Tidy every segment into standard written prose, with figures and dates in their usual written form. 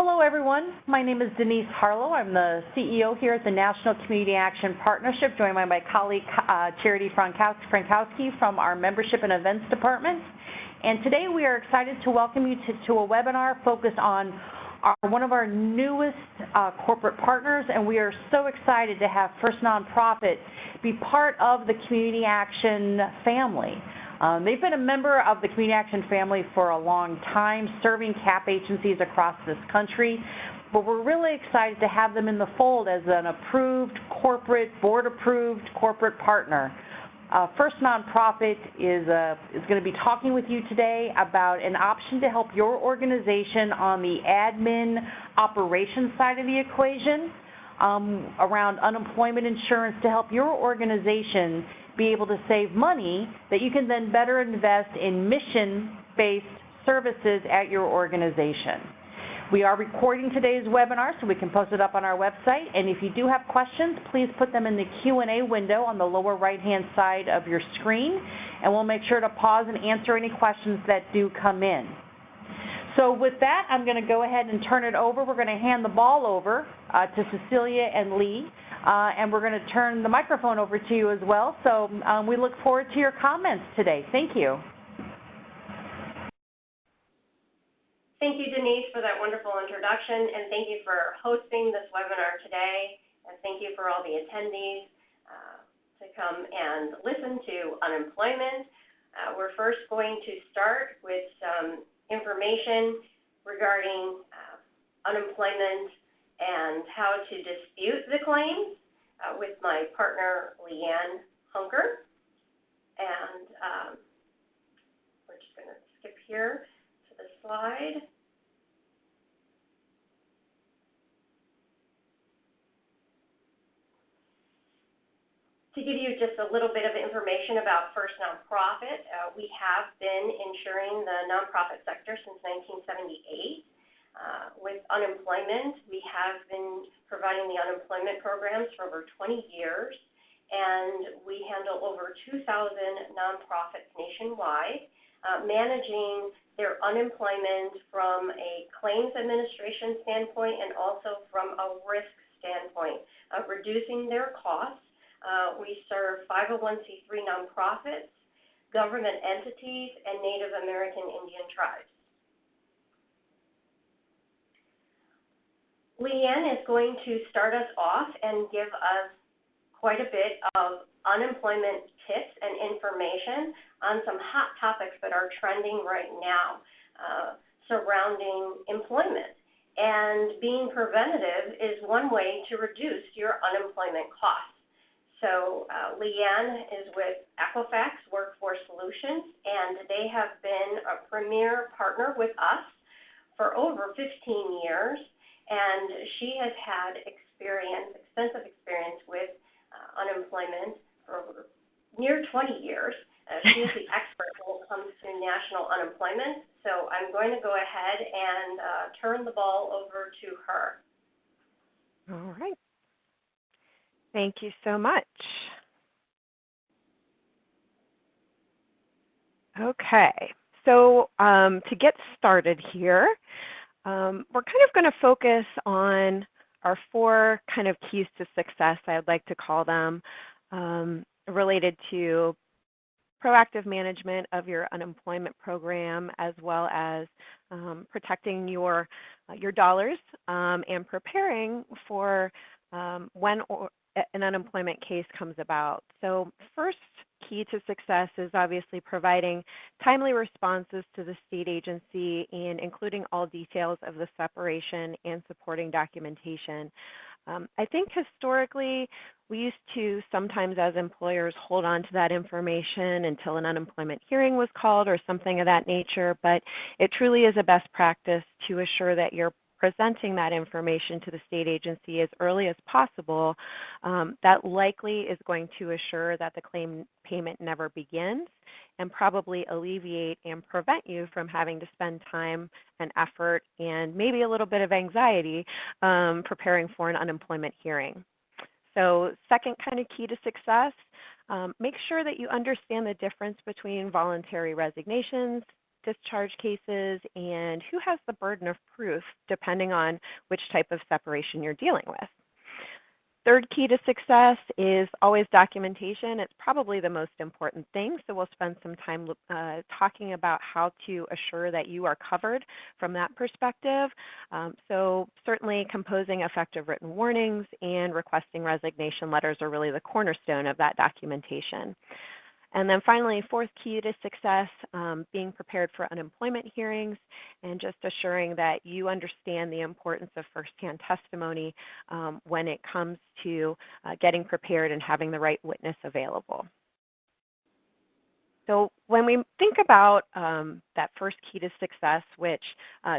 Hello, everyone. My name is Denise Harlow. I'm the CEO here at the National Community Action Partnership, joined by my colleague Charity Frankowski from our Membership and Events Department. And today we are excited to welcome you to a webinar focused on one of our newest corporate partners, and we are so excited to have First Nonprofit be part of the Community Action family. They've been a member of the Community Action family for a long time, serving CAP agencies across this country, but we're really excited to have them in the fold as an approved corporate, board-approved corporate partner. First Nonprofit is going to be talking with you today about an option to help your organization on the admin operations side of the equation around unemployment insurance to help your organization be able to save money that you can then better invest in mission-based services at your organization. We are recording today's webinar so we can post it up on our website, and if you do have questions, please put them in the Q&A window on the lower right-hand side of your screen, and we'll make sure to pause and answer any questions that do come in. So with that, I'm going to go ahead and turn it over. We're going to hand the ball over to Cecilia and Lee, and we're going to turn the microphone over to you as well. So we look forward to your comments today. Thank you. Thank you, Denise, for that wonderful introduction, and thank you for hosting this webinar today, and thank you for all the attendees to come and listen to unemployment. We're first going to start with some information regarding unemployment and how to dispute the claims with my partner, Leanne Hunker. And we're just going to skip here to the slide. To give you just a little bit of information about First Nonprofit, we have been insuring the nonprofit sector since 1978. With unemployment, we have been providing the unemployment programs for over 20 years, and we handle over 2,000 nonprofits nationwide, managing their unemployment from a claims administration standpoint and also from a risk standpoint of reducing their costs. We serve 501c3 nonprofits, government entities, and Native American Indian tribes. Leanne is going to start us off and give us quite a bit of unemployment tips and information on some hot topics that are trending right now surrounding employment. And being preventative is one way to reduce your unemployment costs. So Leanne is with Equifax Workforce Solutions, and they have been a premier partner with us for over 15 years, and she has had extensive experience with unemployment for over near 20 years. She is the expert when it comes to national unemployment, so I'm going to go ahead and turn the ball over to her. All right. Thank you so much. Okay, so to get started here, we're kind of going to focus on our 4 kind of keys to success, I'd like to call them, related to proactive management of your unemployment program, as well as protecting your dollars and preparing for when an unemployment case comes about. So first key to success is obviously providing timely responses to the state agency and including all details of the separation and supporting documentation. I think historically we used to sometimes as employers hold on to that information until an unemployment hearing was called or something of that nature, but it truly is a best practice to assure that you're presenting that information to the state agency as early as possible. That likely is going to assure that the claim payment never begins and probably alleviate and prevent you from having to spend time and effort and maybe a little bit of anxiety preparing for an unemployment hearing. So second kind of key to success, make sure that you understand the difference between voluntary resignations, discharge cases, and who has the burden of proof, depending on which type of separation you're dealing with. Third key to success is always documentation. It's probably the most important thing, so we'll spend some time talking about how to assure that you are covered from that perspective. So certainly composing effective written warnings and requesting resignation letters are really the cornerstone of that documentation. And then finally, fourth key to success, being prepared for unemployment hearings and just assuring that you understand the importance of firsthand testimony when it comes to getting prepared and having the right witness available. So when we think about that first key to success, which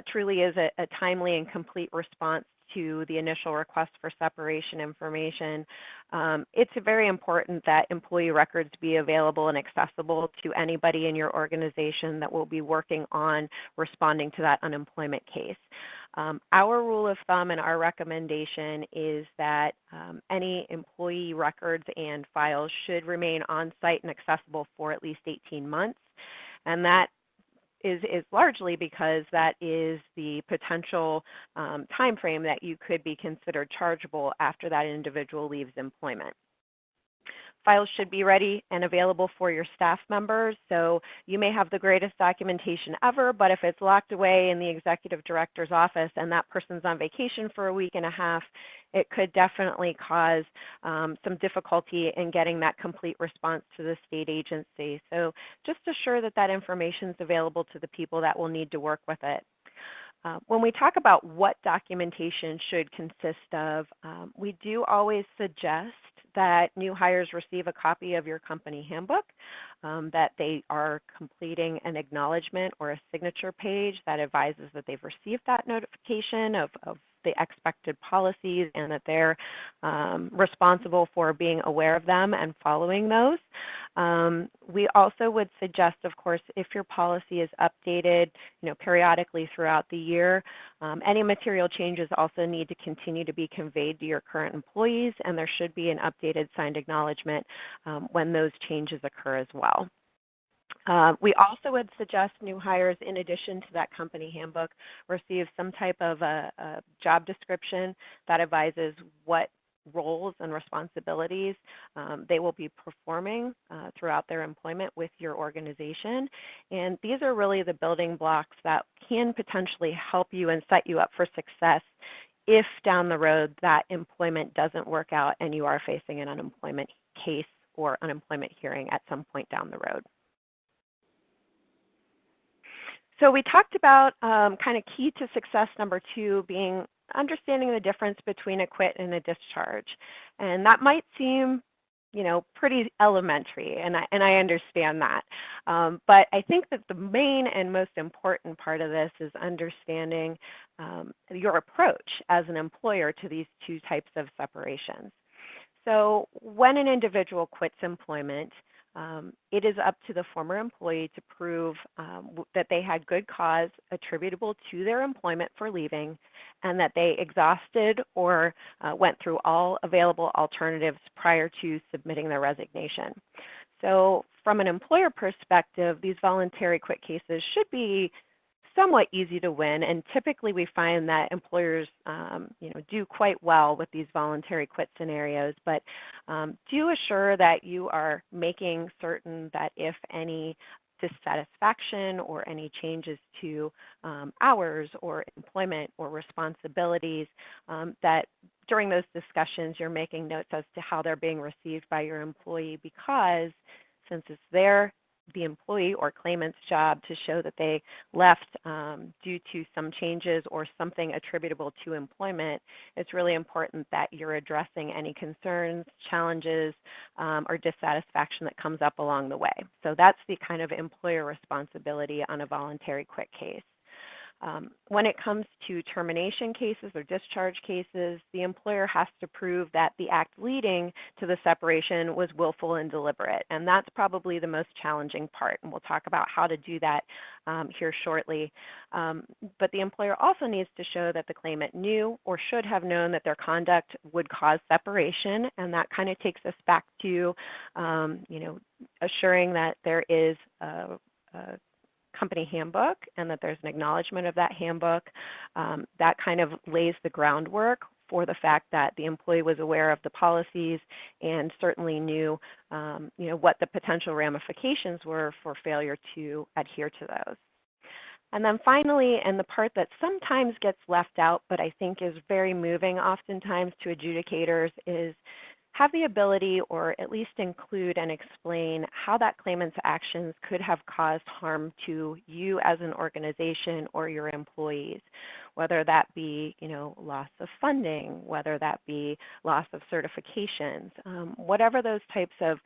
truly is a timely and complete response to the initial request for separation information, it's very important that employee records be available and accessible to anybody in your organization that will be working on responding to that unemployment case. Our rule of thumb and our recommendation is that any employee records and files should remain on site and accessible for at least 18 months. And that is largely because that is the potential time frame that you could be considered chargeable after that individual leaves employment. Files should be ready and available for your staff members. So you may have the greatest documentation ever, but if it's locked away in the executive director's office and that person's on vacation for a week and a half, it could definitely cause some difficulty in getting that complete response to the state agency. So just assure that that information is available to the people that will need to work with it. When we talk about what documentation should consist of, we do always suggest that new hires receive a copy of your company handbook, that they are completing an acknowledgement or a signature page that advises that they've received that notification of the expected policies and that they're responsible for being aware of them and following those. We also would suggest, of course, if your policy is updated, periodically throughout the year, any material changes also need to continue to be conveyed to your current employees, and there should be an updated signed acknowledgement when those changes occur as well. We also would suggest new hires, in addition to that company handbook, receive some type of a job description that advises what roles and responsibilities they will be performing throughout their employment with your organization. And these are really the building blocks that can potentially help you and set you up for success if down the road that employment doesn't work out and you are facing an unemployment case or unemployment hearing at some point down the road. So we talked about kind of key to success number 2 being understanding the difference between a quit and a discharge. And that might seem, pretty elementary, and I understand that. But I think that the main and most important part of this is understanding your approach as an employer to these two types of separations. So when an individual quits employment, it is up to the former employee to prove that they had good cause attributable to their employment for leaving and that they exhausted or went through all available alternatives prior to submitting their resignation. So from an employer perspective, these voluntary quit cases should be somewhat easy to win, and typically we find that employers do quite well with these voluntary quit scenarios, but do assure that you are making certain that if any dissatisfaction or any changes to hours or employment or responsibilities, that during those discussions you're making notes as to how they're being received by your employee, because since it's the employee or claimant's job to show that they left due to some changes or something attributable to employment, it's really important that you're addressing any concerns, challenges, or dissatisfaction that comes up along the way. So that's the kind of employer responsibility on a voluntary quit case. When it comes to termination cases or discharge cases, the employer has to prove that the act leading to the separation was willful and deliberate, and that's probably the most challenging part, and we'll talk about how to do that here shortly. But the employer also needs to show that the claimant knew or should have known that their conduct would cause separation, and that kind of takes us back to, assuring that there is company handbook and that there's an acknowledgement of that handbook. That kind of lays the groundwork for the fact that the employee was aware of the policies and certainly knew, what the potential ramifications were for failure to adhere to those. And then finally, and the part that sometimes gets left out, but I think is very moving oftentimes to adjudicators, is have the ability or at least include and explain how that claimant's actions could have caused harm to you as an organization or your employees, whether that be, loss of funding, whether that be loss of certifications, whatever those types of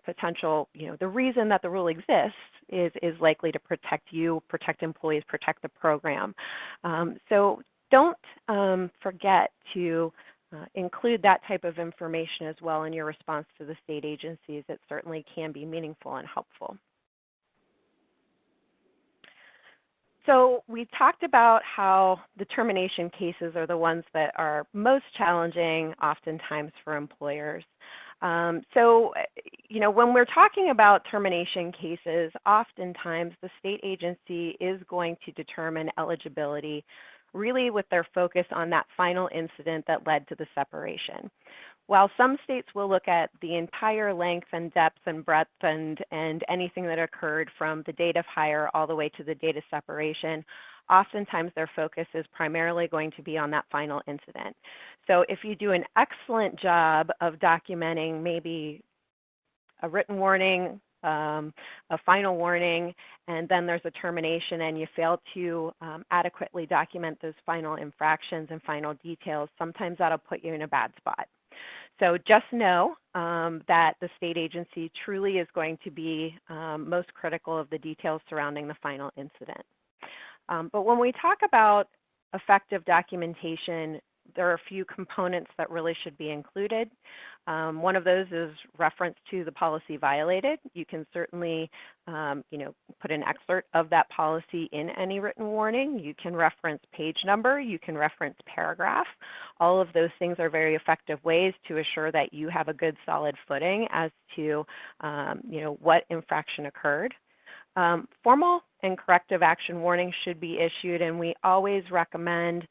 potential, the reason that the rule exists is likely to protect you, protect employees, protect the program. So don't forget to include that type of information as well in your response to the state agencies. It certainly can be meaningful and helpful. So we talked about how the termination cases are the ones that are most challenging oftentimes for employers. When we're talking about termination cases, oftentimes the state agency is going to determine eligibility really with their focus on that final incident that led to the separation. While some states will look at the entire length and depth and breadth and anything that occurred from the date of hire all the way to the date of separation, oftentimes their focus is primarily going to be on that final incident. So if you do an excellent job of documenting maybe a written warning, a final warning, and then there's a termination and you fail to adequately document those final infractions and final details, sometimes that'll put you in a bad spot. So just know that the state agency truly is going to be most critical of the details surrounding the final incident. But when we talk about effective documentation, there are a few components that really should be included. One of those is reference to the policy violated. You can certainly, put an excerpt of that policy in any written warning. You can reference page number. You can reference paragraph. All of those things are very effective ways to assure that you have a good solid footing as to, what infraction occurred. Formal and corrective action warnings should be issued, and we always recommend,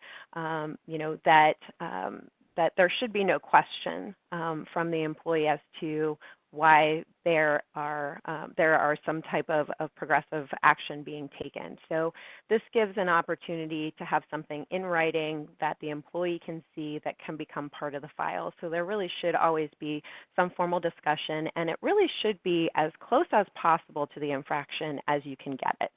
that there should be no question from the employee as to why there are some type of progressive action being taken. So this gives an opportunity to have something in writing that the employee can see that can become part of the file. So there really should always be some formal discussion, and it really should be as close as possible to the infraction as you can get it.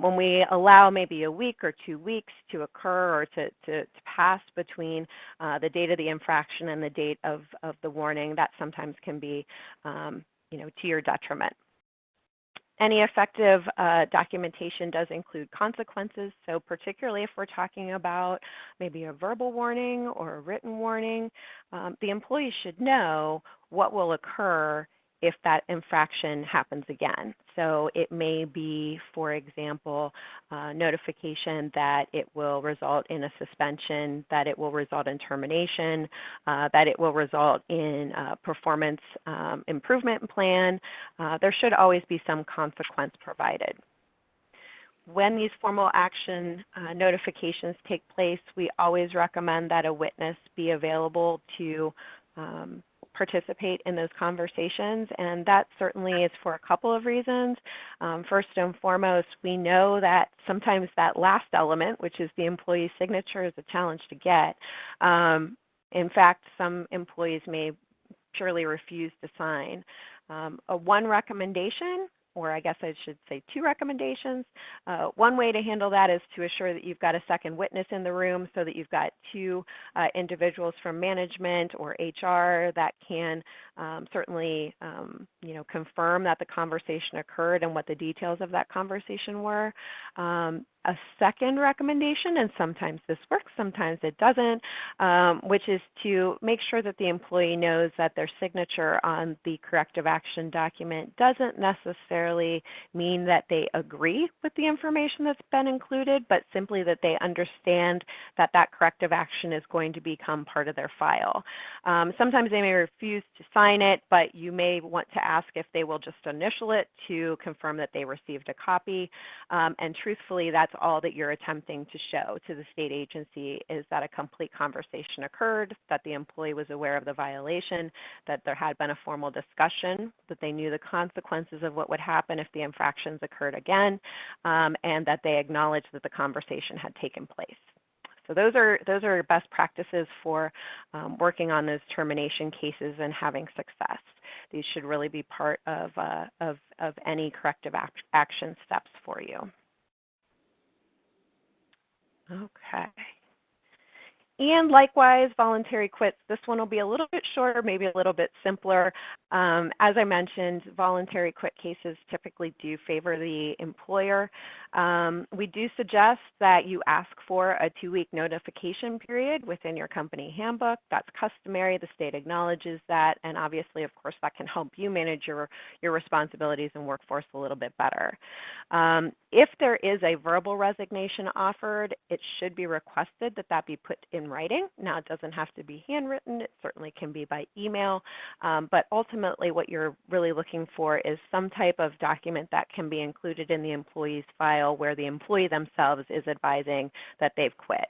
When we allow maybe a week or 2 weeks to occur or to pass between the date of the infraction and the date of the warning, that sometimes can be to your detriment. Any effective documentation does include consequences, so particularly if we're talking about maybe a verbal warning or a written warning, the employee should know what will occur if that infraction happens again. So it may be, for example, notification that it will result in a suspension, that it will result in termination, that it will result in a performance improvement plan. There should always be some consequence provided. When these formal action notifications take place, we always recommend that a witness be available to participate in those conversations, and that certainly is for a couple of reasons. First and foremost, we know that sometimes that last element, which is the employee's signature, is a challenge to get. In fact, some employees may purely refuse to sign. One recommendation, or I guess I should say 2 recommendations. One way to handle that is to assure that you've got a second witness in the room so that you've got 2 individuals from management or HR that can certainly confirm that the conversation occurred and what the details of that conversation were. a second recommendation, and sometimes this works, sometimes it doesn't, which is to make sure that the employee knows that their signature on the corrective action document doesn't necessarily mean that they agree with the information that's been included, but simply that they understand that that corrective action is going to become part of their file. Sometimes they may refuse to sign it, but you may want to ask if they will just initial it to confirm that they received a copy. And truthfully, that's all that you're attempting to show to the state agency, is that a complete conversation occurred, that the employee was aware of the violation, that there had been a formal discussion, that they knew the consequences of what would happen if the infractions occurred again, and that they acknowledged that the conversation had taken place. So those are best practices for working on those termination cases and having success. These should really be part of any corrective action steps for you. Okay. And likewise, voluntary quits. This one will be a little bit shorter, maybe a little bit simpler. As I mentioned, voluntary quit cases typically do favor the employer. We do suggest that you ask for a 2-week notification period within your company handbook. That's customary. The state acknowledges that. And obviously, of course, that can help you manage your responsibilities and workforce a little bit better. If there is a verbal resignation offered, it should be requested that that be put in writing. Now, it doesn't have to be handwritten. It certainly can be by email. But ultimately, what you're really looking for is some type of document that can be included in the employee's file where the employee themselves is advising that they've quit.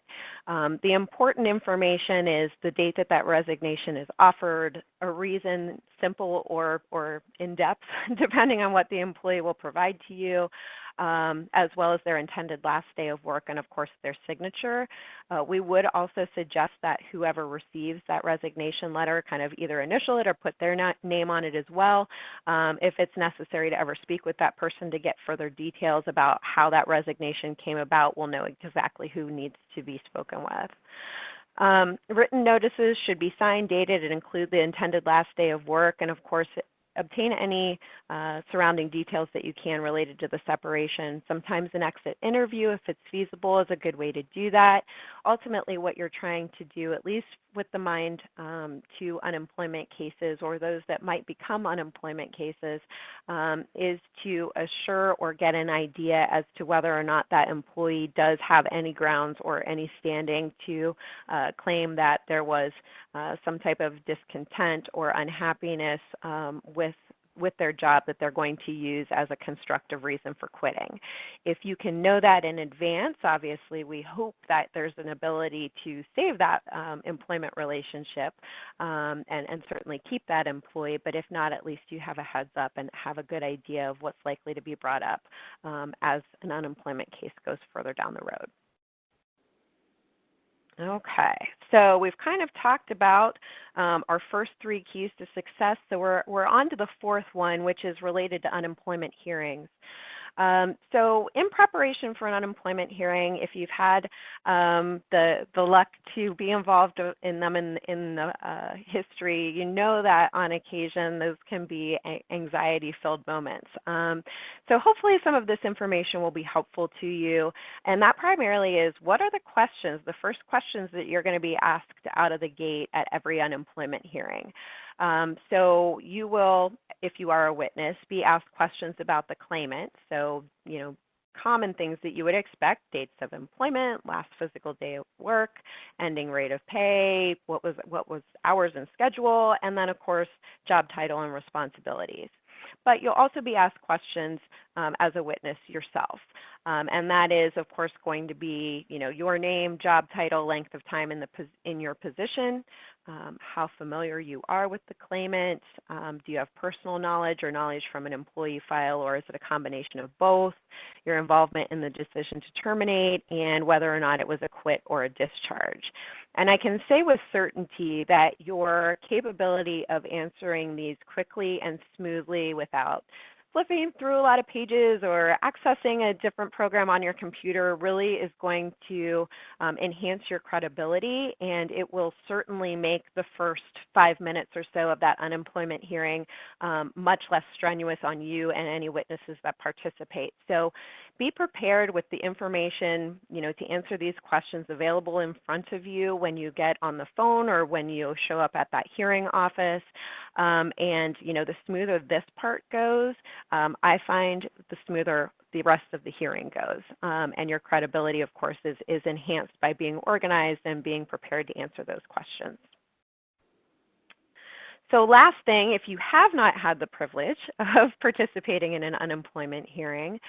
The important information is the date that that resignation is offered, a reason, simple or in-depth, depending on what the employee will provide to you, as well as their intended last day of work and, of course, their signature. We would also suggest that whoever receives that resignation letter kind of either initial it or put their name on it as well. If it's necessary to ever speak with that person to get further details about how that resignation came about, we'll know exactly who needs to be spoken with. Written notices should be signed, dated, and include the intended last day of work, and of course, obtain any surrounding details that you can related to the separation. Sometimes an exit interview, if it's feasible, is a good way to do that. Ultimately, what you're trying to do, at least with the mind to unemployment cases or those that might become unemployment cases, is to assure or get an idea as to whether or not that employee does have any grounds or any standing to claim that there was some type of discontent or unhappiness with their job that they're going to use as a constructive reason for quitting. If you can know that in advance, obviously we hope that there's an ability to save that employment relationship and certainly keep that employee, but if not, at least you have a heads up and have a good idea of what's likely to be brought up as an unemployment case goes further down the road. Okay, so we've kind of talked about our first 3 keys to success. So we're on to the 4th one, which is related to unemployment hearings. So in preparation for an unemployment hearing, if you've had the luck to be involved in them in the history, you know that on occasion those can be anxiety-filled moments. So hopefully some of this information will be helpful to you. And that primarily is, what are the questions, the first questions that you're going to be asked out of the gate at every unemployment hearing? So you will, if you are a witness, be asked questions about the claimant. So, common things that you would expect: dates of employment, last physical day of work, ending rate of pay, what was hours and schedule, and then, of course, job title and responsibilities. But you'll also be asked questions as a witness yourself. And that is, of course, going to be, your name, job title, length of time in your position, how familiar you are with the claimant, do you have personal knowledge or knowledge from an employee file, or is it a combination of both, your involvement in the decision to terminate, and whether or not it was a quit or a discharge. And I can say with certainty that your capability of answering these quickly and smoothly without flipping through a lot of pages or accessing a different program on your computer really is going to enhance your credibility, and it will certainly make the first 5 minutes or so of that unemployment hearing much less strenuous on you and any witnesses that participate. So be prepared with the information, to answer these questions available in front of you when you get on the phone or when you show up at that hearing office. And, the smoother this part goes, I find the smoother the rest of the hearing goes. And your credibility, of course, is enhanced by being organized and being prepared to answer those questions. So last thing, if you have not had the privilege of participating in an unemployment hearing,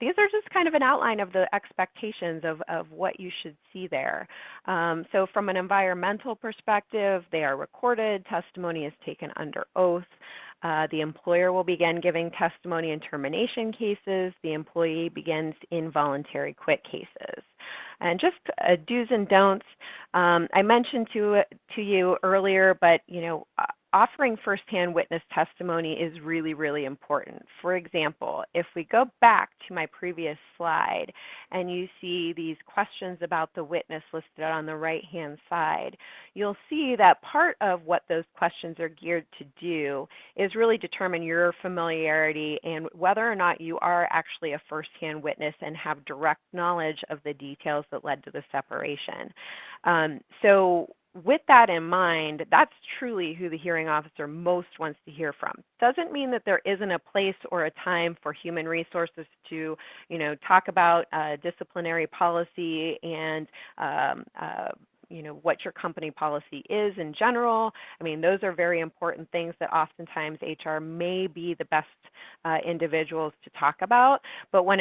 these are just kind of an outline of the expectations of what you should see there. So from an environmental perspective, they are recorded, testimony is taken under oath. The employer will begin giving testimony in termination cases. The employee begins in voluntary quit cases. And just do's and don'ts, I mentioned to you earlier, but offering firsthand witness testimony is really, really important. For example, if we go back to my previous slide and you see these questions about the witness listed on the right-hand side, you'll see that part of what those questions are geared to do is really determine your familiarity and whether or not you are actually a firsthand witness and have direct knowledge of the details that led to the separation. So with that in mind, that's truly who the hearing officer most wants to hear from. Doesn't mean that there isn't a place or a time for human resources to, talk about disciplinary policy and what your company policy is in general. I mean, those are very important things that oftentimes HR may be the best individuals to talk about. But when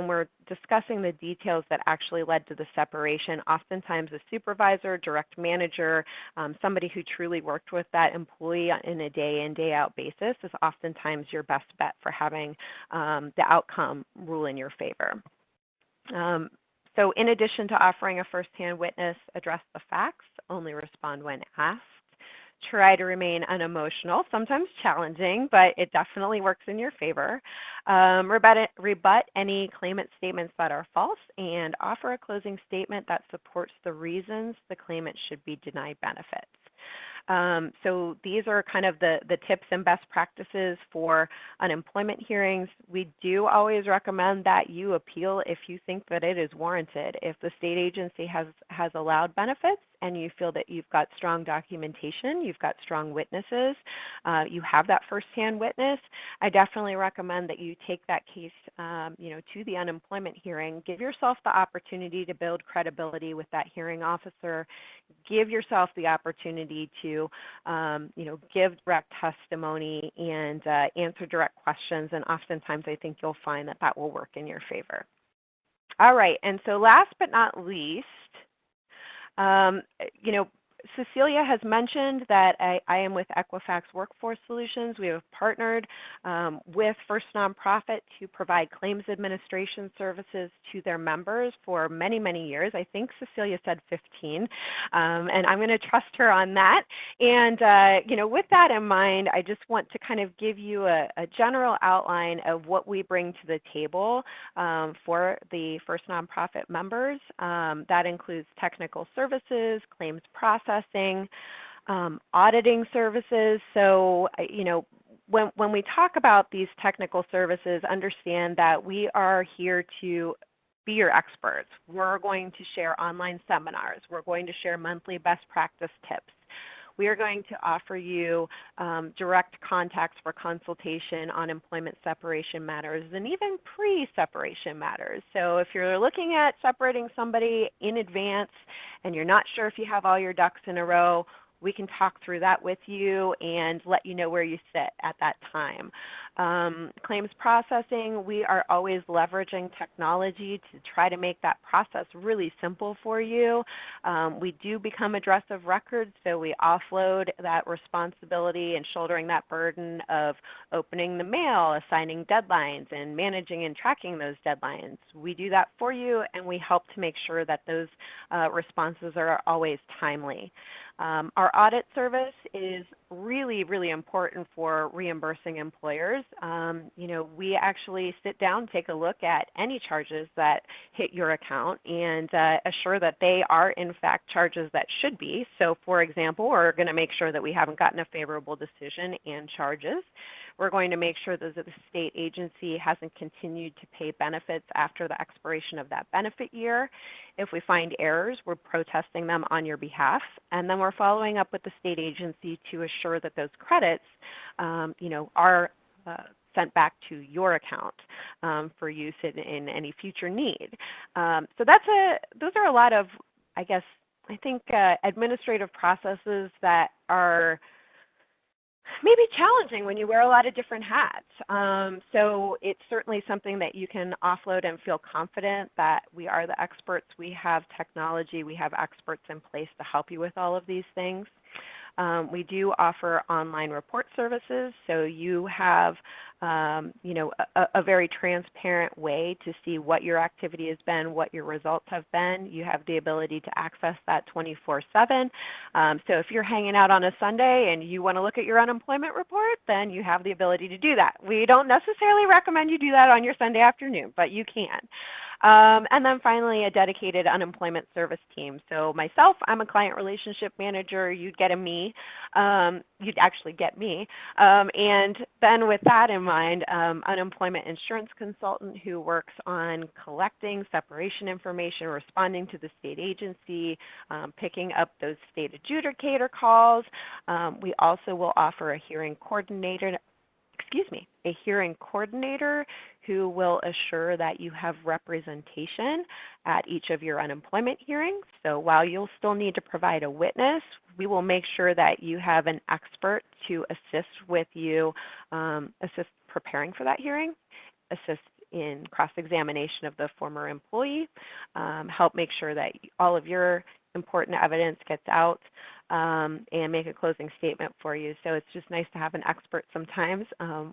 we're discussing the details that actually led to the separation, oftentimes a supervisor, direct manager, somebody who truly worked with that employee in a day in, day out basis is oftentimes your best bet for having the outcome rule in your favor. So in addition to offering a firsthand witness, address the facts, only respond when asked. Try to remain unemotional, sometimes challenging, but it definitely works in your favor. Rebut any claimant statements that are false, and offer a closing statement that supports the reasons the claimant should be denied benefits. So these are kind of the tips and best practices for unemployment hearings. We do always recommend that you appeal if you think that it is warranted. If the state agency has allowed benefits and you feel that you've got strong documentation, you've got strong witnesses, you have that firsthand witness, I definitely recommend that you take that case to the unemployment hearing. Give yourself the opportunity to build credibility with that hearing officer. Give yourself the opportunity to give direct testimony and answer direct questions, and oftentimes I think you'll find that will work in your favor. All right, and so last but not least, Cecilia has mentioned that I am with Equifax Workforce Solutions. We have partnered with First Nonprofit to provide claims administration services to their members for many, many years. I think Cecilia said 15, and I'm going to trust her on that. And, with that in mind, I just want to kind of give you a general outline of what we bring to the table for the First Nonprofit members. That includes technical services, claims processing, auditing services. So, when we talk about these technical services, understand that we are here to be your experts. We're going to share online seminars. We're going to share monthly best practice tips. We are going to offer you direct contacts for consultation on employment separation matters and even pre-separation matters. So if you're looking at separating somebody in advance and you're not sure if you have all your ducks in a row, we can talk through that with you and let you know where you sit at that time. Claims processing, we are always leveraging technology to try to make that process really simple for you. We do become address of record, so we offload that responsibility and shouldering that burden of opening the mail, assigning deadlines, and managing and tracking those deadlines. We do that for you, and we help to make sure that those responses are always timely. Our audit service is really, really important for reimbursing employers. We actually sit down, take a look at any charges that hit your account and assure that they are in fact charges that should be. So for example, we're going to make sure that we haven't gotten a favorable decision and charges. we're going to make sure that the state agency hasn't continued to pay benefits after the expiration of that benefit year. If we find errors, we're protesting them on your behalf, and then we're following up with the state agency to assure that those credits, are sent back to your account for use in any future need. So those are a lot of, I think, administrative processes that are maybe challenging when you wear a lot of different hats. So it's certainly something that you can offload and feel confident that we are the experts. We have technology. We have experts in place to help you with all of these things. We do offer online report services, so you have a very transparent way to see what your activity has been, what your results have been. You have the ability to access that 24/7. So if you're hanging out on a Sunday and you want to look at your unemployment report, then you have the ability to do that. We don't necessarily recommend you do that on your Sunday afternoon, but you can. And then finally, a dedicated unemployment service team. So myself, I'm a client relationship manager. You'd get me. You'd actually get me. And then with that in mind, unemployment insurance consultant who works on collecting separation information, responding to the state agency, picking up those state adjudicator calls. We also will offer a hearing coordinator who will assure that you have representation at each of your unemployment hearings. So while you'll still need to provide a witness, we will make sure that you have an expert to assist with you, assist preparing for that hearing, assist in cross-examination of the former employee, help make sure that all of your important evidence gets out, and make a closing statement for you. So it's just nice to have an expert sometimes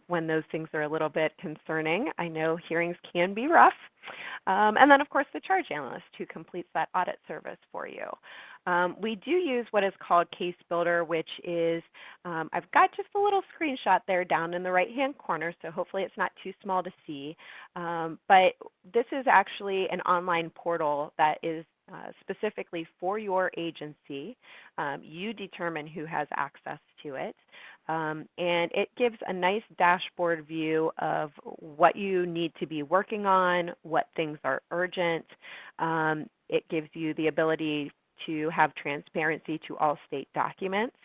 when those things are a little bit concerning. I know hearings can be rough. And then, of course, the charge analyst who completes that audit service for you. We do use what is called Case Builder, which is, I've got just a little screenshot there down in the right-hand corner, so hopefully it's not too small to see. But this is actually an online portal that is specifically for your agency. You determine who has access to it. And it gives a nice dashboard view of what you need to be working on, what things are urgent. It gives you the ability to have transparency to all state documents.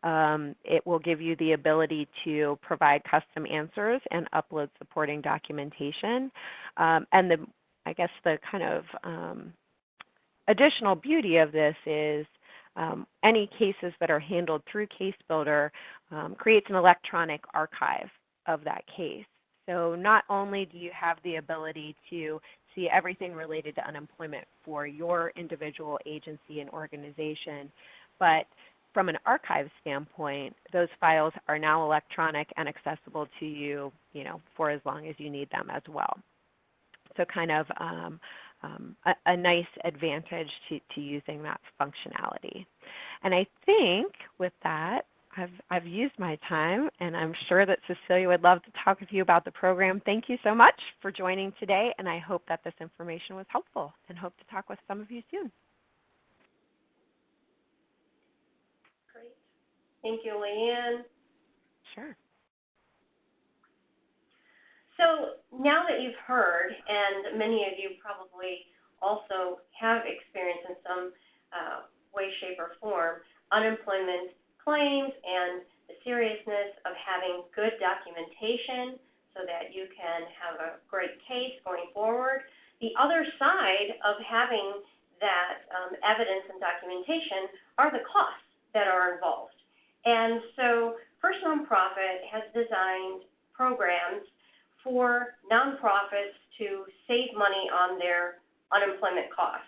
It will give you the ability to provide custom answers and upload supporting documentation. And the kind of additional beauty of this is any cases that are handled through Case Builder creates an electronic archive of that case. So not only do you have the ability to see everything related to unemployment for your individual agency and organization, but from an archive standpoint, those files are now electronic and accessible to you, for as long as you need them as well. So kind of a nice advantage to using that functionality. And I think with that, I've used my time, and I'm sure that Cecilia would love to talk with you about the program. Thank you so much for joining today, and I hope that this information was helpful and hope to talk with some of you soon. Great. Thank you, Leanne. Sure. So now that you've heard, and many of you probably also have experience in some way, shape, or form, unemployment claims and the seriousness of having good documentation so that you can have a great case going forward. The other side of having that evidence and documentation are the costs that are involved. And so First Nonprofit has designed programs for nonprofits to save money on their unemployment costs.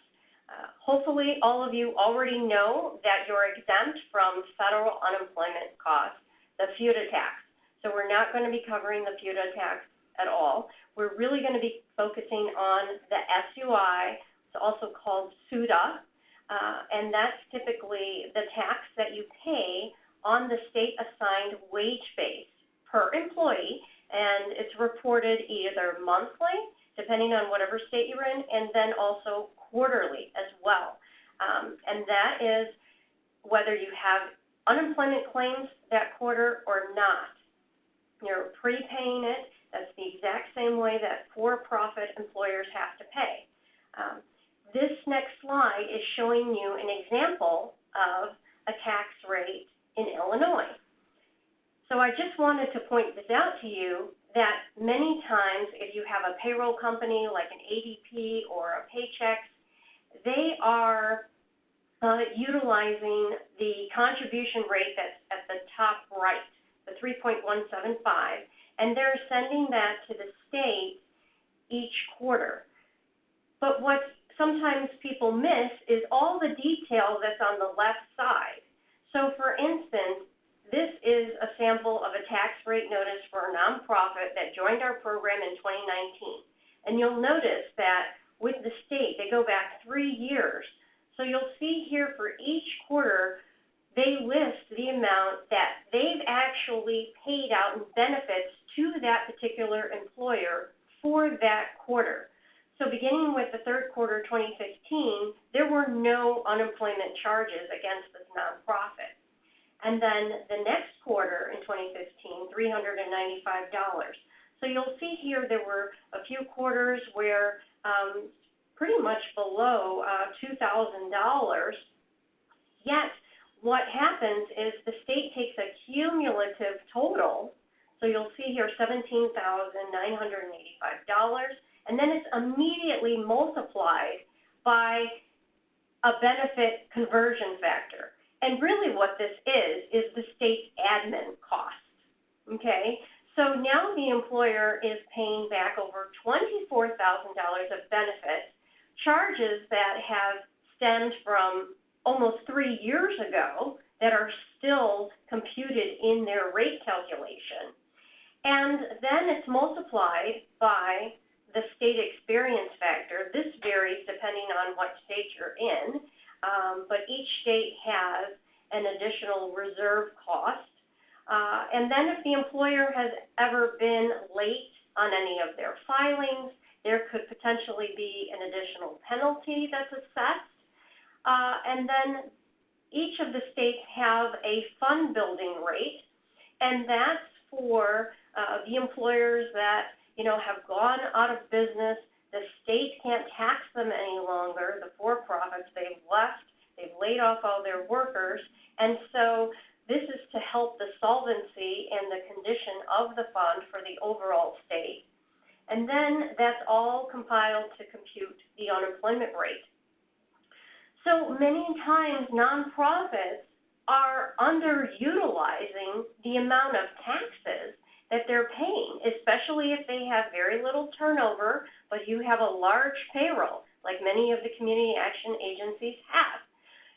Hopefully, all of you already know that you're exempt from federal unemployment costs, the FUTA tax. So we're not going to be covering the FUTA tax at all. We're really going to be focusing on the SUI. It's also called SUTA, and that's typically the tax that you pay on the state-assigned wage base per employee, and it's reported either monthly, depending on whatever state you're in, and then also quarterly as well. And that is whether you have unemployment claims that quarter or not. You're prepaying it. That's the exact same way that for-profit employers have to pay. This next slide is showing you an example of a tax rate in Illinois. So I just wanted to point this out to you that many times if you have a payroll company like an ADP or a Paychex, they are utilizing the contribution rate that's at the top right, the 3.175, and they're sending that to the state each quarter. But what sometimes people miss is all the detail that's on the left side. So for instance, this is a sample of a tax rate notice for a nonprofit that joined our program in 2019. And you'll notice that with the state, they go back 3 years. So you'll see here for each quarter, they list the amount that they've actually paid out in benefits to that particular employer for that quarter. So beginning with the third quarter 2015, there were no unemployment charges against this nonprofit. And then the next quarter in 2015, $395. So you'll see here there were a few quarters where pretty much below $2,000, yet what happens is the state takes a cumulative total, so you'll see here $17,985, and then it's immediately multiplied by a benefit conversion factor. And really what this is the state's admin cost, okay? So now the employer is paying back over $24,000 of benefits, charges that have stemmed from almost 3 years ago that are still computed in their rate calculation. And then it's multiplied by the state experience factor. This varies depending on what state you're in, but each state has an additional reserve cost. And then if the employer has ever been late on any of their filings, there could potentially be an additional penalty that's assessed. And then each of the states have a fund building rate, and that's for the employers that have gone out of business. The state can't tax them any longer. The for-profits, they've left, they've laid off all their workers, and so this is to help the solvency and the condition of the fund for the overall state. And then that's all compiled to compute the unemployment rate. So many times nonprofits are underutilizing the amount of taxes that they're paying, especially if they have very little turnover, but you have a large payroll, like many of the community action agencies have.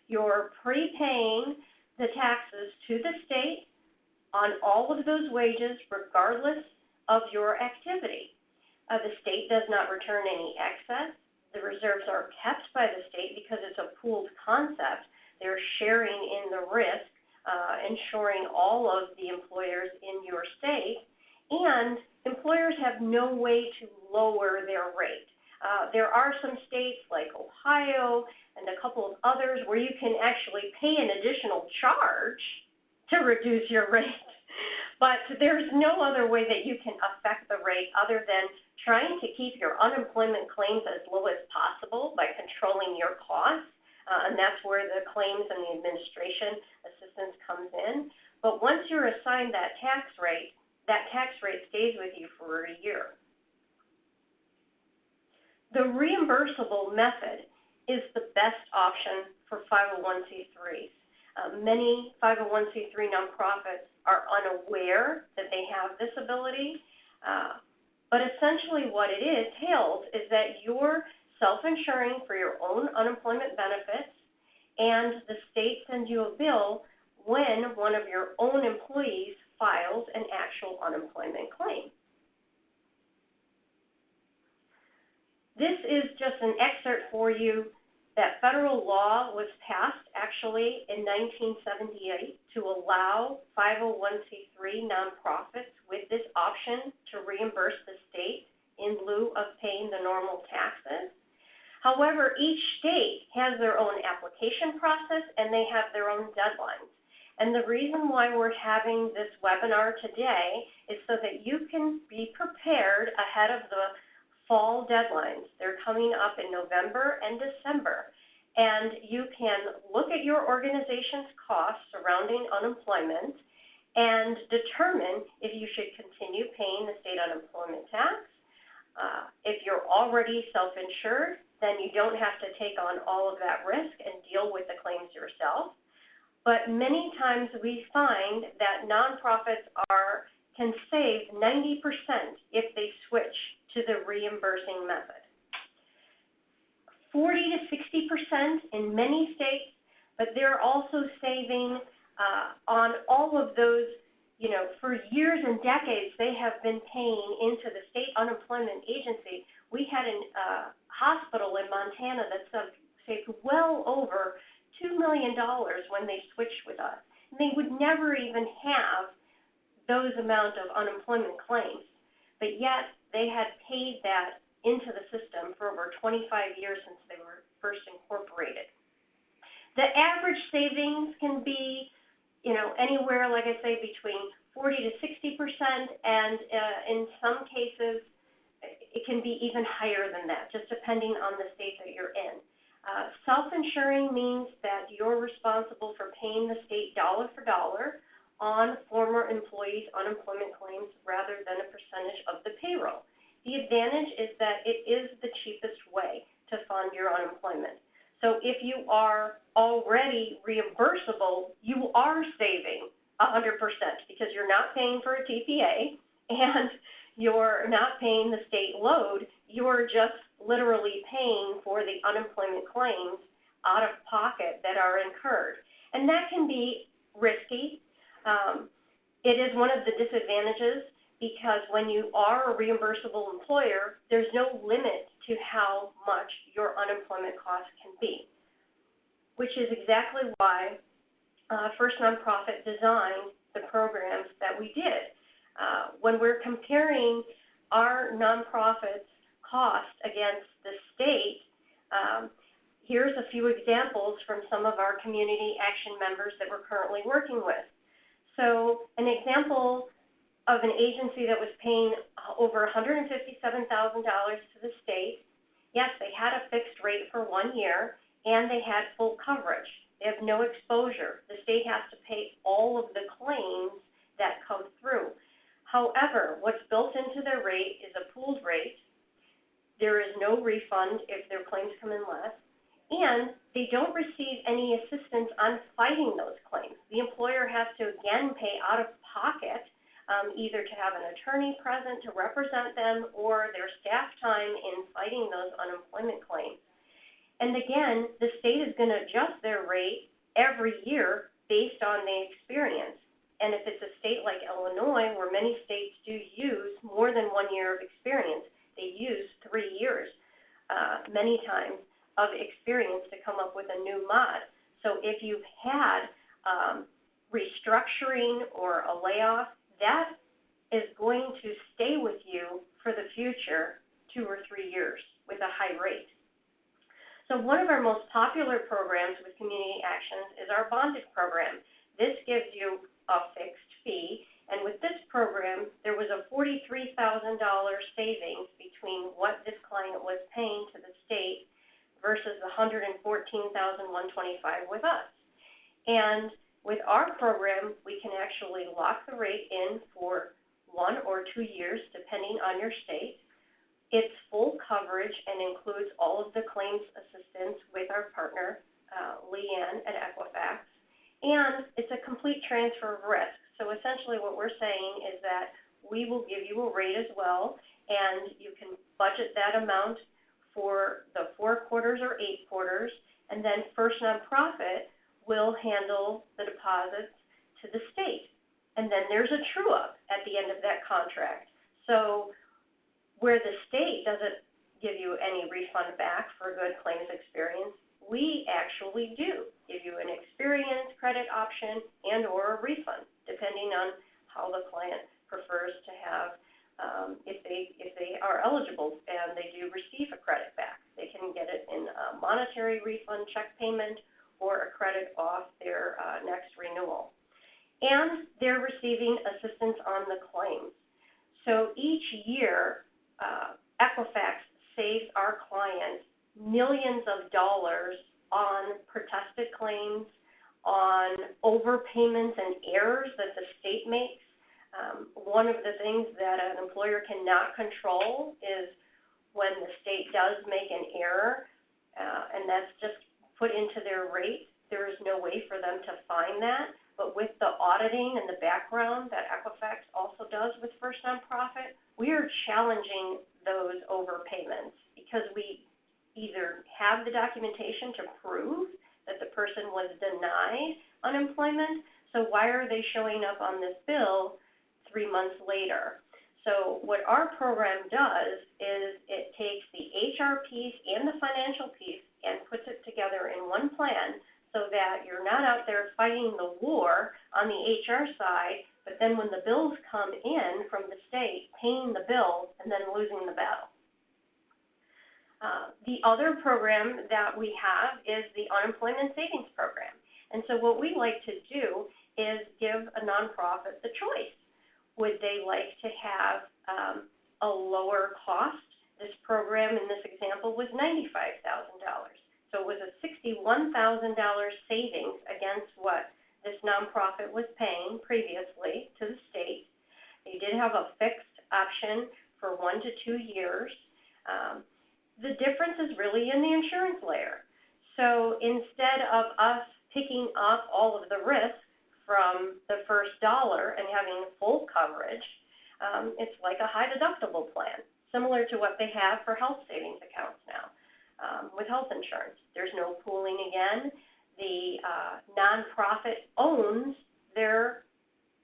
You're prepaying the taxes to the state on all of those wages, regardless of your activity. The state does not return any excess. The reserves are kept by the state because it's a pooled concept. They're sharing in the risk, ensuring all of the employers in your state, and employers have no way to lower their rate. There are some states like Ohio and a couple of others where you can actually pay an additional charge to reduce your rate. But there's no other way that you can affect the rate other than trying to keep your unemployment claims as low as possible by controlling your costs, and that's where the claims and the administration assistance comes in. But once you're assigned that tax rate stays with you for a year. The reimbursable method is the best option for 501c3s. Many 501c3 nonprofits are unaware that they have this ability, but essentially what it entails is that you're self-insuring for your own unemployment benefits, and the state sends you a bill when one of your own employees files an actual unemployment claim. This is just an excerpt for you that federal law was passed actually in 1978 to allow 501c3 nonprofits with this option to reimburse the state in lieu of paying the normal taxes. However, each state has their own application process and they have their own deadlines. And the reason why we're having this webinar today is so that you can be prepared ahead of the fall deadlines. They're coming up in November and December. And you can look at your organization's costs surrounding unemployment and determine if you should continue paying the state unemployment tax. If you're already self-insured, then you don't have to take on all of that risk and deal with the claims yourself. But many times we find that nonprofits can save 90% if they switch to the reimbursing method. 40 to 60% in many states, but they're also saving on all of those, for years and decades they have been paying into the state unemployment agency. We had a hospital in Montana that saved well over $2 million when they switched with us. And they would never even have those amount of unemployment claims, but yet they had paid that into the system for over 25 years since they were first incorporated. The average savings can be, anywhere, like I say, between 40 to 60%, and in some cases, it can be even higher than that, just depending on the state that you're in. Self-insuring means that you're responsible for paying the state dollar for dollar on former employees' unemployment claims rather than a percentage of the payroll. The advantage is that it is the cheapest way to fund your unemployment. So if you are already reimbursable, you are saving 100% because you're not paying for a TPA and you're not paying the state load. You're just literally paying for the unemployment claims out of pocket that are incurred. And that can be risky. It is one of the disadvantages because when you are a reimbursable employer, there's no limit to how much your unemployment costs can be, which is exactly why First Nonprofit designed the programs that we did. When we're comparing our nonprofits' cost against the state, here's a few examples from some of our community action members that we're currently working with. So an example of an agency that was paying over $157,000 to the state. Yes, they had a fixed rate for 1 year, and they had full coverage. They have no exposure. The state has to pay all of the claims that come through. However, what's built into their rate is a pooled rate. There is no refund if their claims come in less, and they don't receive any assistance on fighting those claims. The employer has to, again, pay out of pocket, either to have an attorney present to represent them or their staff time in fighting those unemployment claims. And again, the state is going to adjust their rate every year based on the experience. And if it's a state like Illinois, where many states do use more than 1 year of experience, they use 3 years many times of experience to come up with a new mod. So if you've had restructuring or a layoff, that is going to stay with you for the future 2 or 3 years with a high rate. So one of our most popular programs with Community Actions is our bonded program. This gives you a fixed fee, and with this program, there was a $43,000 savings between what this client was paying to the state versus the $114,125 with us. And with our program, we can actually lock the rate in for 1 or 2 years, depending on your state. It's full coverage and includes all of the claims assistance with our partner, Leanne at Equifax. And it's a complete transfer of risk. So essentially what we're saying is that we will give you a rate as well, and you can budget that amount for the 4 quarters or 8 quarters, and then First Nonprofit will handle the deposits to the state. And then there's a true-up at the end of that contract. So where the state doesn't give you any refund back for a good claims experience, we actually do give you an experience credit option and or a refund, depending on how the client prefers to have, if they are eligible and they do receive a credit back. They can get it in a monetary refund, check payment, or a credit off their next renewal. and they're receiving assistance on the claims. So each year, Equifax saves our clients millions of dollars on protested claims, on overpayments and errors that the state makes. One of the things that an employer cannot control is when the state does make an error, and that's just put into their rate. There is no way for them to find that. But with the auditing and the background that Equifax also does with First Nonprofit, we are challenging those overpayments because we either have the documentation to prove that the person was denied unemployment, so why are they showing up on this bill 3 months later? So what our program does is it takes the HR piece and the financial piece and puts it together in one plan so that you're not out there fighting the war on the HR side, but then when the bills come in from the state, paying the bill and then losing the battle. The other program that we have is the Unemployment Savings Program. And so what we like to do is give a nonprofit the choice. Would they like to have a lower cost? This program in this example was $95,000. So it was a $61,000 savings against what this nonprofit was paying previously to the state. They did have a fixed option for 1 to 2 years. The difference is really in the insurance layer. So instead of us picking up all of the risk from the first dollar and having full coverage, it's like a high deductible plan, similar to what they have for health savings accounts now with health insurance. There's no pooling again. The nonprofit owns their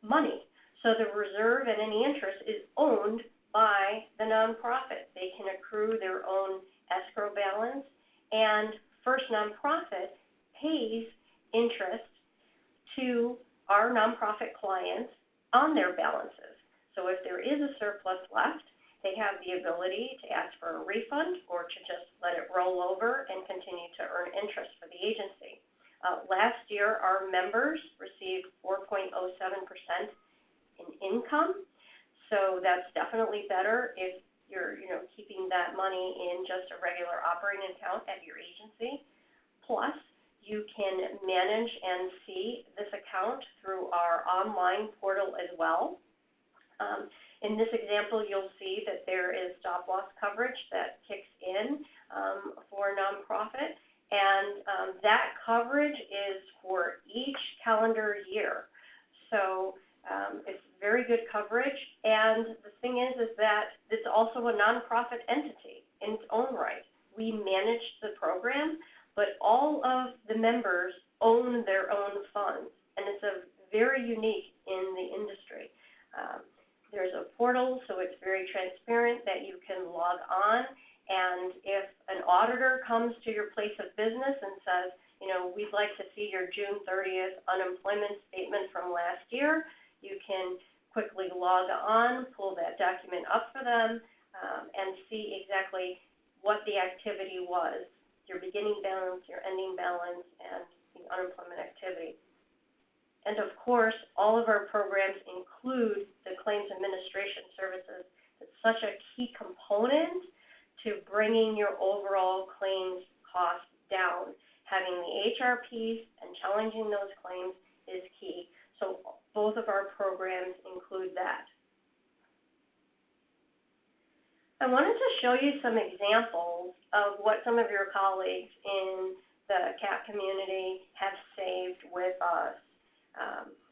money. So the reserve and any interest is owned by the nonprofit. They can accrue their own escrow balance, and First Nonprofit pays interest to our nonprofit clients on their balances. So if there is a surplus left, they have the ability to ask for a refund or to just let it roll over and continue to earn interest for the agency. Last year, our members received 4.07% in income, so that's definitely better if you're keeping that money in just a regular operating account at your agency. Plus, you can manage and see this account through our online portal as well. In this example, you'll see that there is stop-loss coverage that kicks in for a nonprofit, and that coverage is for each calendar year. So it's very good coverage, and the thing is that it's also a nonprofit entity in its own right. We manage the program, but all of the members own their own funds, and it's very unique in the industry. There's a portal, so it's very transparent that you can log on, and if an auditor comes to your place of business and says, we'd like to see your June 30th unemployment statement from last year, you can quickly log on, pull that document up for them, and see exactly what the activity was, your beginning balance, your ending balance, and the unemployment activity. And of course, all of our programs include the claims administration services. It's such a key component to bringing your overall claims costs down. Having the HR piece and challenging those claims is key. So both of our programs include that. I wanted to show you some examples of what some of your colleagues in the CAP community have saved with us.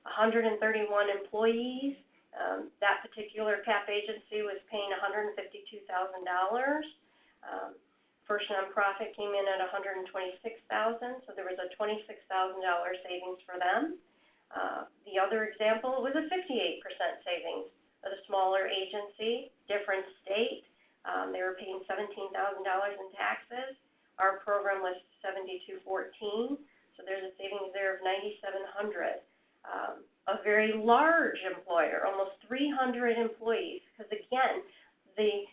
131 employees. That particular CAP agency was paying $152,000. First Nonprofit came in at $126,000, so there was a $26,000 savings for them. The other example was a 58% savings of a smaller agency, different state. They were paying $17,000 in taxes. Our program was $7,214, so there's a savings there of $9,700. A very large employer, almost 300 employees, because again, the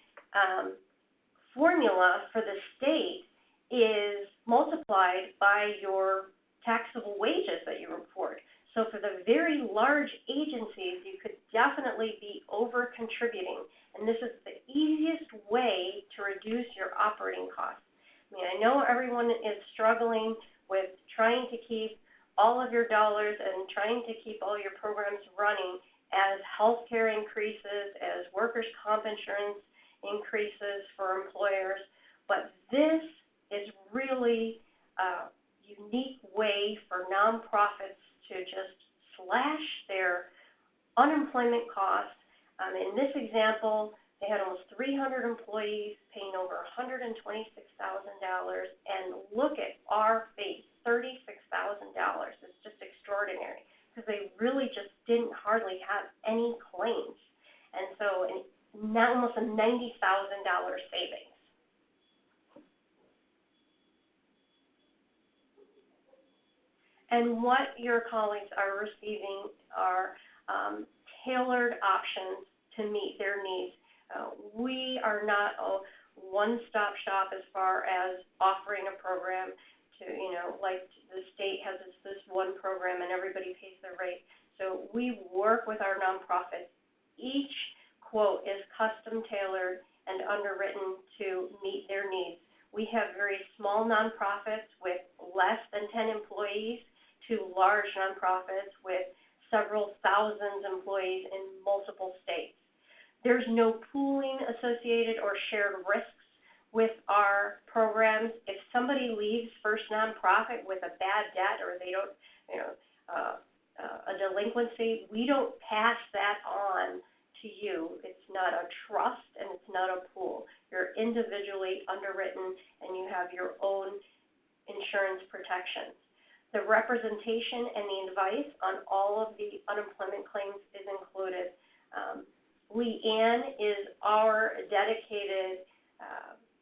formula for the state is multiplied by your taxable wages that you report. So for the very large agencies, you could definitely be over-contributing, and this is the easiest way to reduce your operating costs. I mean, I know everyone is struggling with trying to keep all of your dollars and trying to keep all your programs running as healthcare increases, as workers' comp insurance increases for employers, but this is really a unique way for nonprofits to just slash their unemployment costs. In this example, they had almost 300 employees paying over $126,000, and look at our face, $36,000. It's just extraordinary because they really just didn't hardly have any claims, and so now almost a $90,000 savings. And what your colleagues are receiving are tailored options to meet their needs. We are not a one-stop shop as far as offering a program to, like the state has this one program and everybody pays their rate. So we work with our nonprofits. Each quote is custom tailored and underwritten to meet their needs. We have very small nonprofits with less than 10 employees to large nonprofits with several thousand employees in multiple states. There's no pooling associated or shared risks with our programs. If somebody leaves First Nonprofit with a bad debt or they don't, a delinquency, we don't pass that on to you. It's not a trust and it's not a pool. You're individually underwritten and you have your own insurance protections. The representation and the advice on all of the unemployment claims is included. Leanne is our dedicated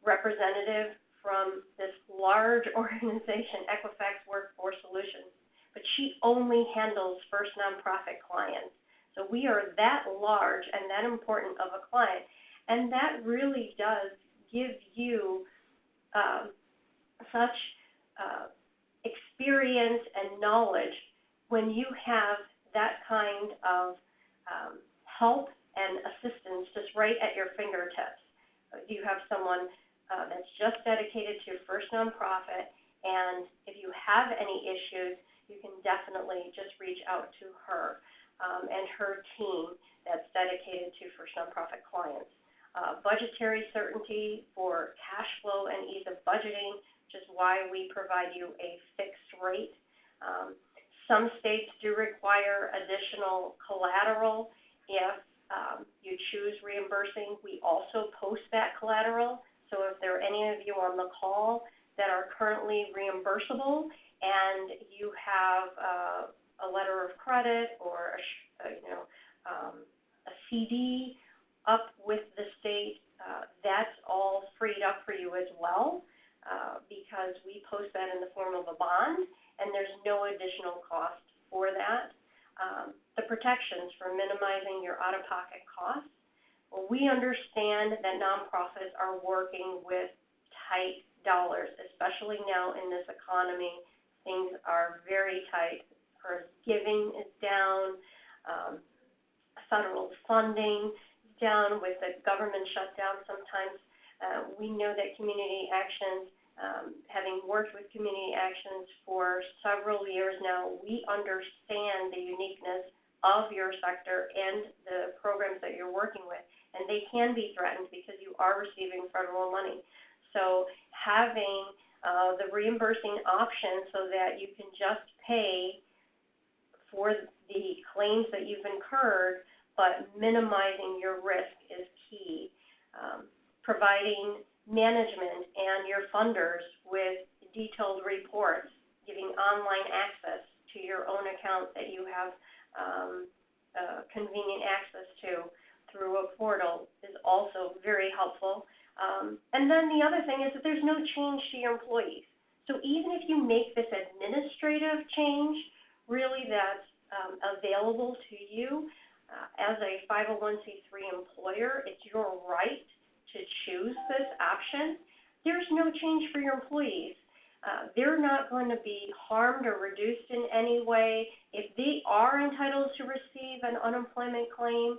representative from this large organization, Equifax Workforce Solutions, but she only handles First Nonprofit clients. So we are that large and that important of a client, and that really does give you such experience and knowledge when you have that kind of help and assistance just right at your fingertips. You have someone that's just dedicated to First Nonprofit, and if you have any issues, you can definitely just reach out to her and her team that's dedicated to First Nonprofit clients. Budgetary certainty for cash flow and ease of budgeting, which is why we provide you a fixed rate. Some states do require additional collateral if you choose reimbursing. We also post that collateral, so if there are any of you on the call that are currently reimbursable and you have a letter of credit or a CD up with the state, that's all freed up for you as well because we post that in the form of a bond, and there's no additional cost for that. The protections for minimizing your out-of-pocket costs. Well, we understand that nonprofits are working with tight dollars, especially now in this economy. Things are very tight. Giving is down, federal funding is down with the government shutdown sometimes. We know that community actions, having worked with community actions for several years now, we understand the uniqueness of your sector and the programs that you're working with, and they can be threatened because you are receiving federal money. So having the reimbursing option so that you can just pay for the claims that you've incurred, but minimizing your risk is key. Providing management and your funders with detailed reports, giving online access to your own account that you have convenient access to through a portal is also very helpful. And then the other thing is that there's no change to your employees. So even if you make this administrative change, really that's available to you as a 501c3 employer, it's your right to choose this option. There's no change for your employees. they're not going to be harmed or reduced in any way. If they are entitled to receive an unemployment claim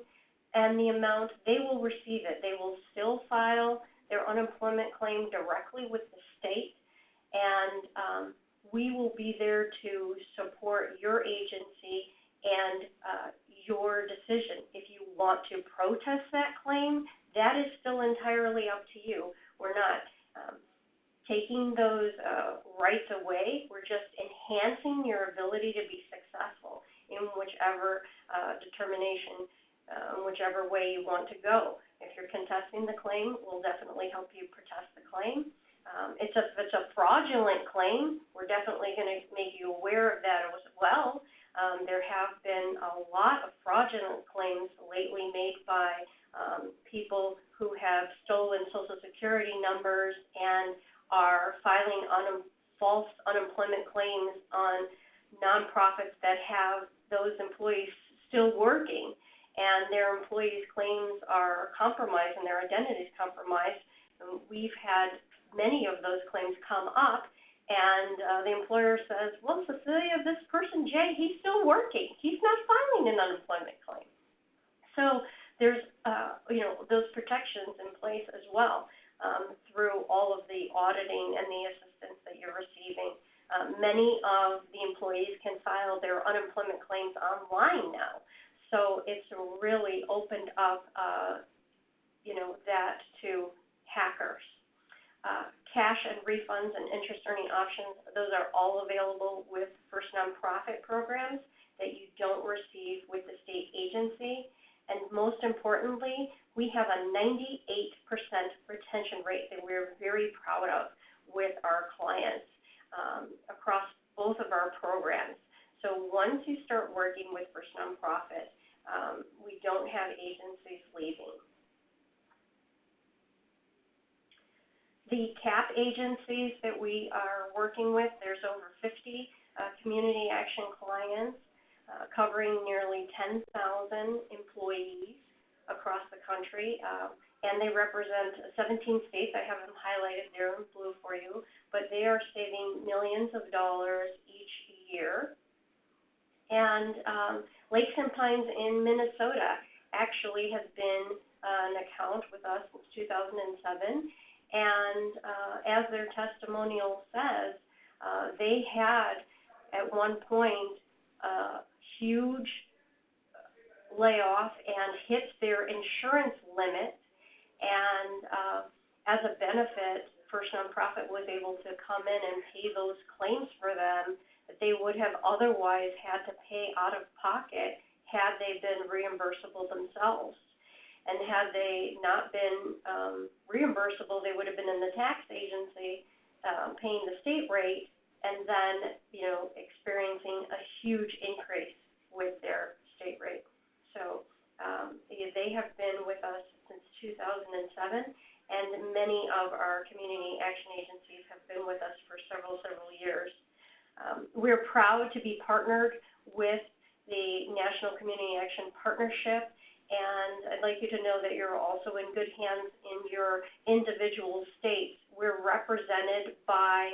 and the amount, they will receive it. They will still file their unemployment claim directly with the state, and we will be there to support your agency and your decision. If you want to protest that claim, that is still entirely up to you. We're not taking those rights away. We're just enhancing your ability to be successful in whichever determination, whichever way you want to go. If you're contesting the claim, we'll definitely help you protest the claim. If it's a fraudulent claim, we're definitely going to make you aware of that as well. There have been a lot of fraudulent claims lately made by people who have stolen Social Security numbers and are filing false unemployment claims on nonprofits that have those employees still working, and their employees' claims are compromised and their identity is compromised. And we've had many of those claims come up, and the employer says, well, Cecilia, this person, Jay, he's still working. He's not filing an unemployment claim. So there's, those protections in place as well through all of the auditing and the assistance that you're receiving. Many of the employees can file their unemployment claims online now. So it's really opened up, that to hackers. Cash and refunds and interest earning options, those are all available with First Nonprofit programs that you don't receive with the state agency. And most importantly, we have a 98% retention rate that we're very proud of with our clients across both of our programs. So once you start working with First Nonprofit, we don't have agencies leaving. The CAP agencies that we are working with, there's over 50 community action clients covering nearly 10,000 employees across the country, and they represent 17 states. I have them highlighted there in blue for you, but they are saving millions of dollars each year. And Lakes and Pines in Minnesota actually has been an account with us since 2007. And as their testimonial says, they had at one point huge layoff and hit their insurance limit. And as a benefit, First Nonprofit was able to come in and pay those claims for them that they would have otherwise had to pay out of pocket had they been reimbursable themselves. And had they not been reimbursable, they would have been in the tax agency paying the state rate and then, experiencing a huge increase with their state rate. So they have been with us since 2007, and many of our community action agencies have been with us for several years. We're proud to be partnered with the National Community Action Partnership, and I'd like you to know that you're also in good hands in your individual states. We're represented by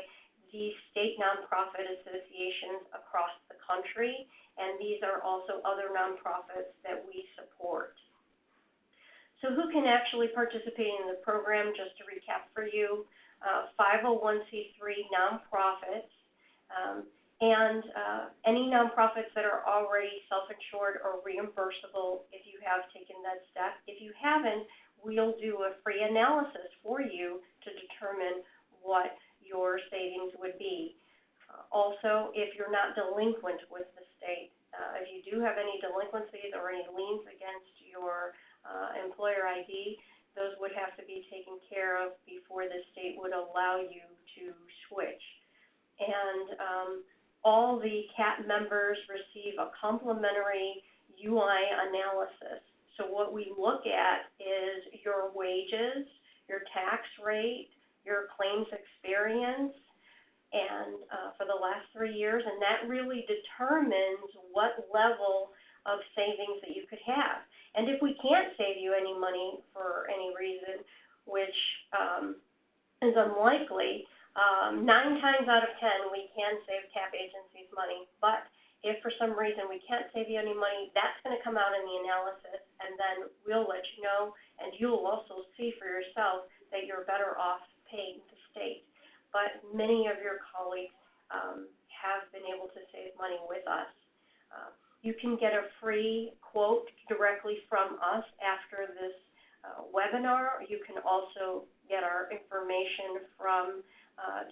the state nonprofit associations across the country, and these are also other nonprofits that we support. So who can actually participate in the program? Just to recap for you, 501c3 nonprofits, and any nonprofits that are already self-insured or reimbursable if you have taken that step. If you haven't, we'll do a free analysis for you to determine what your savings would be. Also, if you're not delinquent with the state, if you do have any delinquencies or any liens against your employer ID, those would have to be taken care of before the state would allow you to switch. And all the CAP members receive a complimentary UI analysis. So what we look at is your wages, your tax rate, your claims experience, and for the last 3 years, and that really determines what level of savings that you could have. And if we can't save you any money for any reason, which is unlikely, 9 times out of 10, we can save CAP agencies money, but if for some reason we can't save you any money, that's going to come out in the analysis, and then we'll let you know, and you'll also see for yourself that you're better off paying the state. But many of your colleagues have been able to save money with us. You can get a free quote directly from us after this webinar. You can also get our information from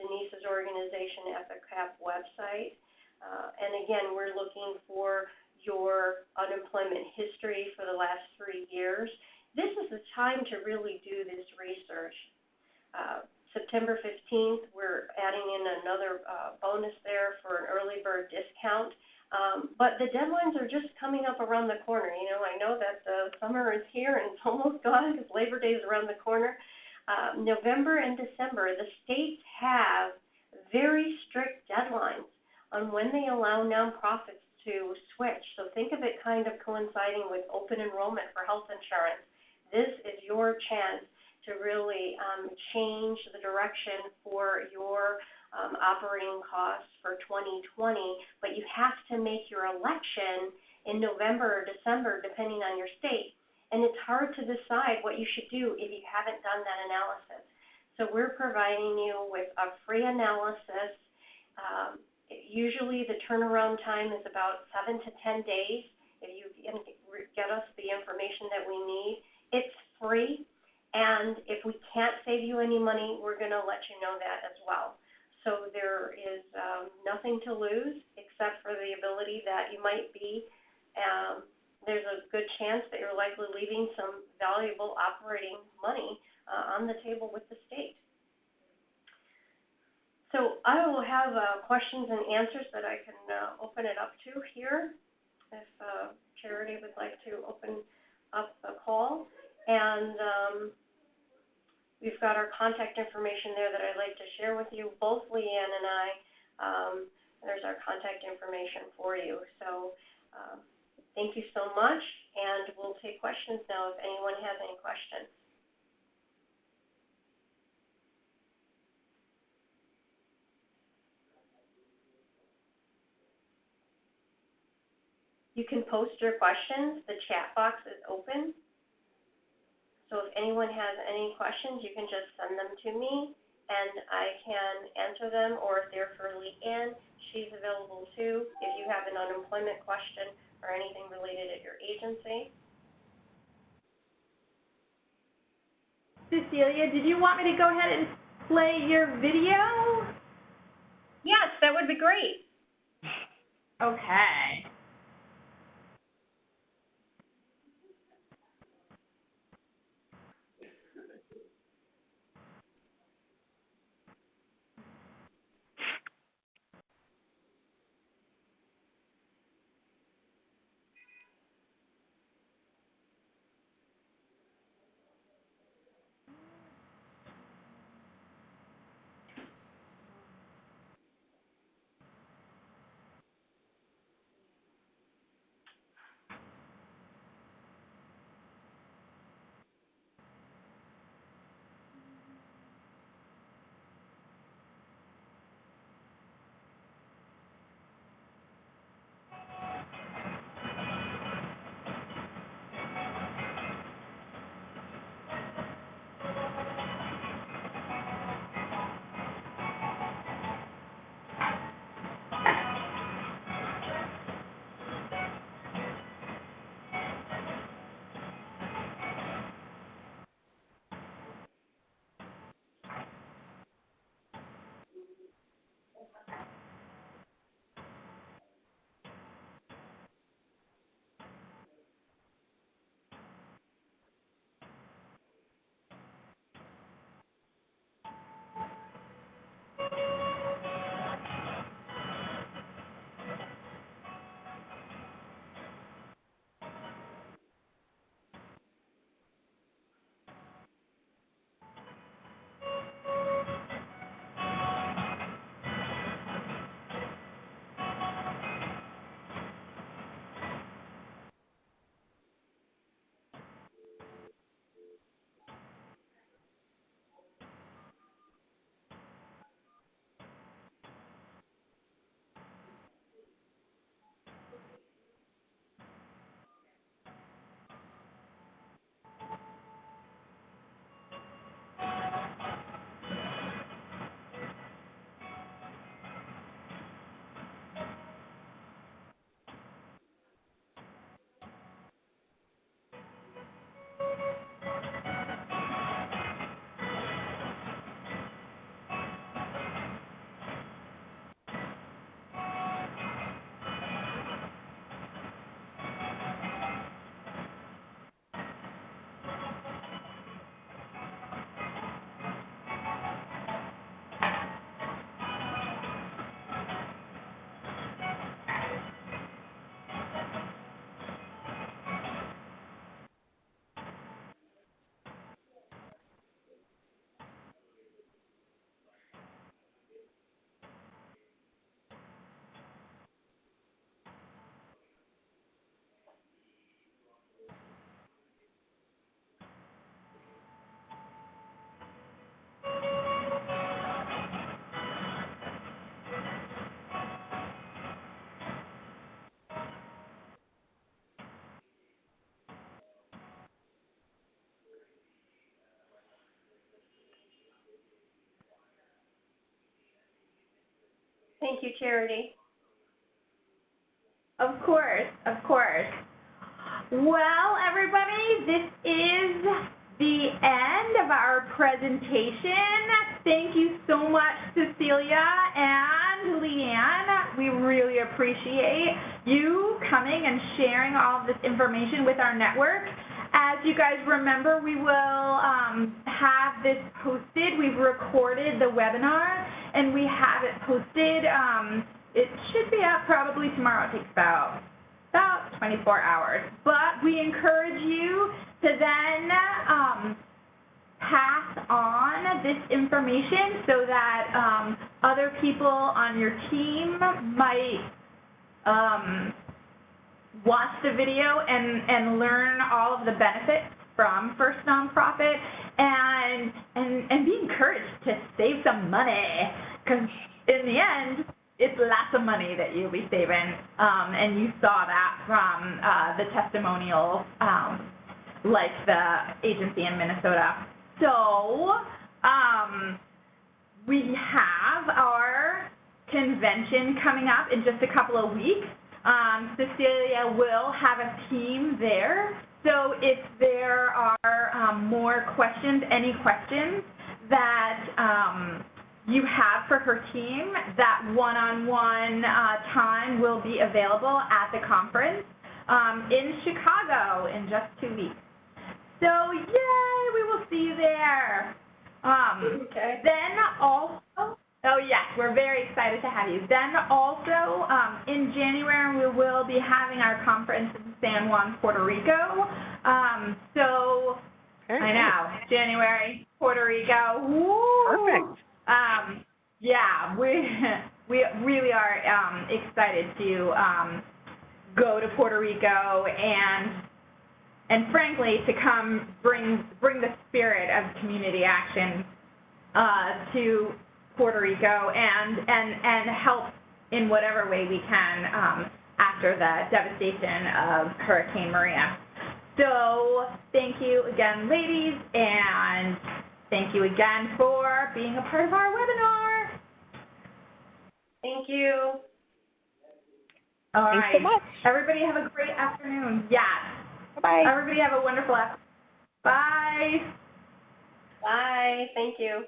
Denise's organization at the CAP website. And again, we're looking for your unemployment history for the last 3 years. This is the time to really do this research. September 15th, we're adding in another bonus there for an early bird discount. But the deadlines are just coming up around the corner. You know, I know that the summer is here and it's almost gone because Labor Day is around the corner. November and December, the states have very strict deadlines on when they allow nonprofits to switch. So think of it kind of coinciding with open enrollment for health insurance. This is your chance to really change the direction for your operating costs for 2020, but you have to make your election in November or December, depending on your state. And it's hard to decide what you should do if you haven't done that analysis. So we're providing you with a free analysis. Usually the turnaround time is about 7 to 10 days. If you get us the information that we need, it's free. And if we can't save you any money, we're going to let you know that as well. So there is nothing to lose except for the ability that you might be, there's a good chance that you're likely leaving some valuable operating money on the table with the state. So I will have questions and answers that I can open it up to here if Charity would like to open up the call. And we've got our contact information there that I'd like to share with you. Both Leanne and I, there's our contact information for you. So thank you so much, and we'll take questions now if anyone has any questions. You can post your questions. The chat box is open. So if anyone has any questions, you can just send them to me, and I can answer them. Or if they're for Leanne, she's available too if you have an unemployment question or anything related at your agency. Cecilia, did you want me to go ahead and play your video? Yes, that would be great. Okay. Thank you, Charity. Of course, of course. Well, everybody, this is the end of our presentation. Thank you so much, Cecilia and Leanne. We really appreciate you coming and sharing all of this information with our network. As you guys remember, we will have this posted. We've recorded the webinar, and we have it posted. It should be out probably tomorrow. It takes about 24 hours. But we encourage you to then pass on this information so that other people on your team might watch the video and learn all of the benefits from First Nonprofit and be encouraged to save some money, because in the end, it's lots of money that you'll be saving, and you saw that from the testimonials, like the agency in Minnesota. So we have our convention coming up in just a couple of weeks. Cecilia will have a team there, so if there are more questions, any questions that you have for her team, that one-on-one time will be available at the conference in Chicago in just 2 weeks. So, yay, we will see you there. Okay. Then also, oh yes, we're very excited to have you. Then also, in January, we will be having our conference in San Juan, Puerto Rico. So, I know, January, Puerto Rico. Woo! Perfect. Yeah, we really are excited to go to Puerto Rico and frankly to come bring the spirit of community action to Puerto Rico and help in whatever way we can after the devastation of Hurricane Maria. So thank you again, ladies, and thank you again for being a part of our webinar. Thank you. All right. Thanks so much. Everybody have a great afternoon. Yes. Bye-bye. Everybody have a wonderful afternoon. Bye. Bye. Thank you.